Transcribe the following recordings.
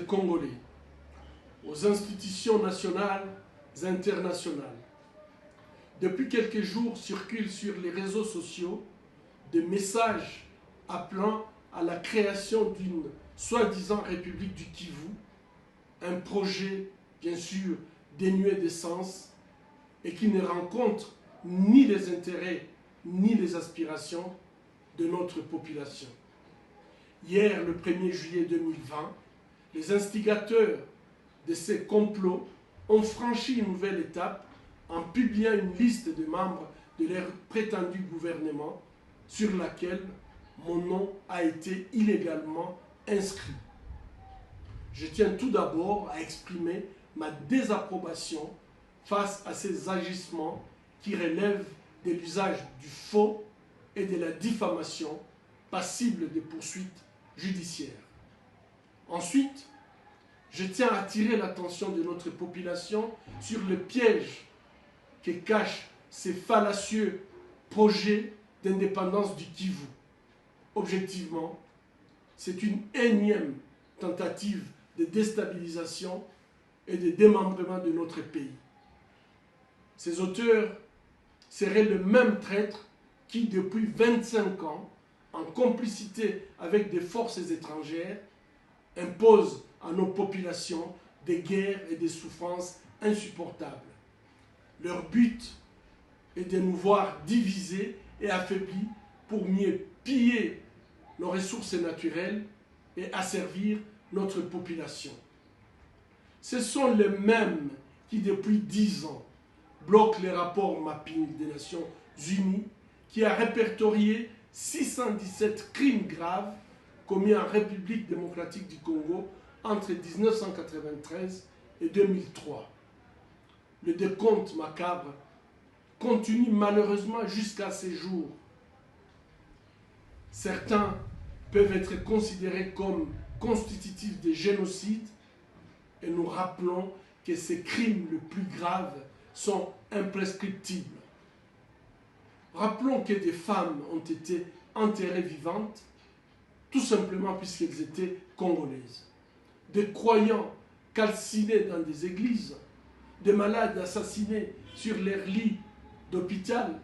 Congolais, aux institutions nationales et internationales. Depuis quelques jours circulent sur les réseaux sociaux des messages appelant à la création d'une soi-disant République du Kivu, un projet bien sûr dénué de sens et qui ne rencontre ni les intérêts ni les aspirations de notre population. Hier, le 1er juillet 2020, les instigateurs de ces complots ont franchi une nouvelle étape en publiant une liste de membres de leur prétendu gouvernement sur laquelle mon nom a été illégalement inscrit. Je tiens tout d'abord à exprimer ma désapprobation face à ces agissements qui relèvent de l'usage du faux et de la diffamation passible de poursuites judiciaires. Ensuite, je tiens à attirer l'attention de notre population sur le piège que cachent ces fallacieux projets d'indépendance du Kivu. Objectivement, c'est une énième tentative de déstabilisation et de démembrement de notre pays. Ces auteurs seraient le même traître qui, depuis 25 ans, en complicité avec des forces étrangères, impose à nos populations des guerres et des souffrances insupportables. Leur but est de nous voir divisés et affaiblis pour mieux piller nos ressources naturelles et asservir notre population. Ce sont les mêmes qui, depuis 10 ans, bloquent les rapports mapping des Nations Unies qui a répertorié 617 crimes graves commis en République démocratique du Congo entre 1993 et 2003. Le décompte macabre continue malheureusement jusqu'à ces jours. Certains peuvent être considérés comme constitutifs de génocide et nous rappelons que ces crimes les plus graves sont imprescriptibles. Rappelons que des femmes ont été enterrées vivantes tout simplement puisqu'elles étaient congolaises. Des croyants calcinés dans des églises, des malades assassinés sur leurs lits d'hôpital,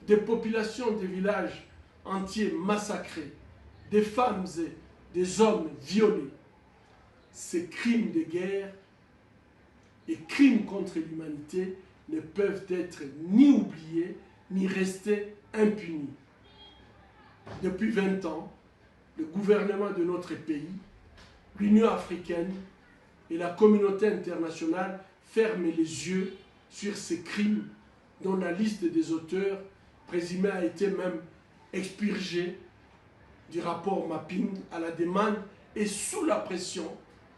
des populations des villages entiers massacrés, des femmes et des hommes violés. Ces crimes de guerre et crimes contre l'humanité ne peuvent être ni oubliés ni rester impunis. Depuis 20 ans, le gouvernement de notre pays, l'Union africaine et la communauté internationale ferment les yeux sur ces crimes dont la liste des auteurs présumés a été même expurgée du rapport mapping à la demande et sous la pression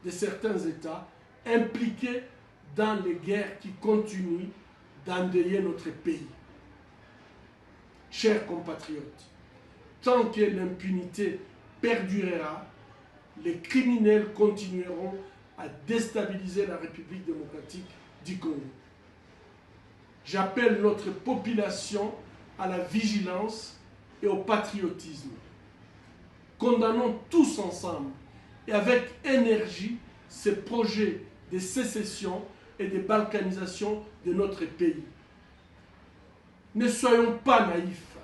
de certains États impliqués dans les guerres qui continuent d'endeuiller notre pays. Chers compatriotes, tant que l'impunité perdurera, les criminels continueront à déstabiliser la République démocratique du Congo. J'appelle notre population à la vigilance et au patriotisme. Condamnons tous ensemble et avec énergie ces projets de sécession et de balkanisation de notre pays. Ne soyons pas naïfs.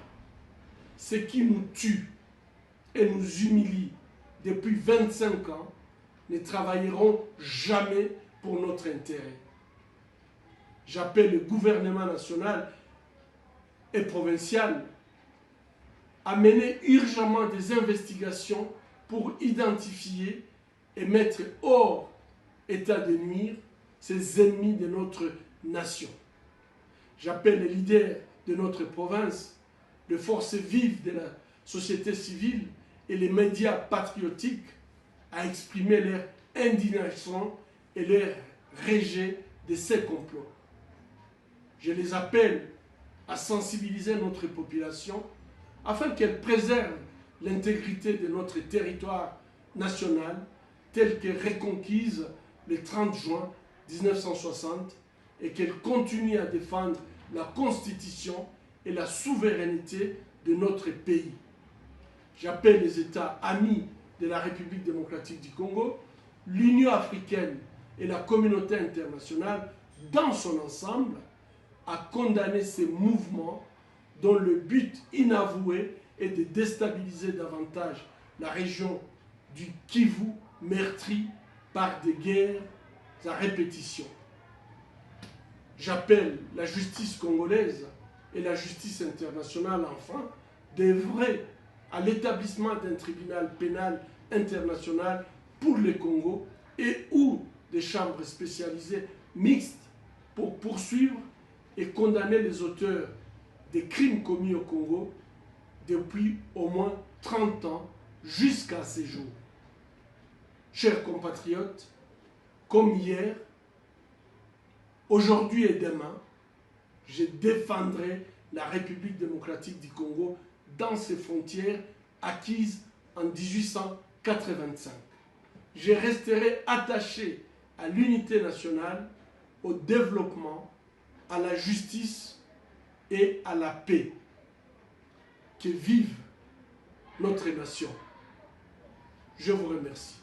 Ce qui nous tue et nous humilie depuis 25 ans ne travailleront jamais pour notre intérêt. J'appelle le gouvernement national et provincial à mener urgemment des investigations pour identifier et mettre hors état de nuire ces ennemis de notre nation. J'appelle les leaders de notre province, les forces vives de la société civile et les médias patriotiques à exprimer leur indignation et leur rejet de ces complots. Je les appelle à sensibiliser notre population afin qu'elle préserve l'intégrité de notre territoire national tel que reconquise le 30 juin 1960 et qu'elle continue à défendre la Constitution et la souveraineté de notre pays. J'appelle les États amis de la République démocratique du Congo l'Union africaine et la communauté internationale dans son ensemble a condamné ces mouvements dont le but inavoué est de déstabiliser davantage la région du Kivu, meurtrie par des guerres à répétition. J'appelle la justice congolaise et la justice internationale enfin d'œuvrer à l'établissement d'un tribunal pénal international pour le Congo et ou des chambres spécialisées mixtes pour poursuivre et condamner les auteurs des crimes commis au Congo depuis au moins 30 ans jusqu'à ces jours. Chers compatriotes, comme hier, aujourd'hui et demain, je défendrai la République démocratique du Congo dans ses frontières acquises en 1885. Je resterai attaché à l'unité nationale, au développement, à la justice et à la paix. Que vive notre nation. Je vous remercie.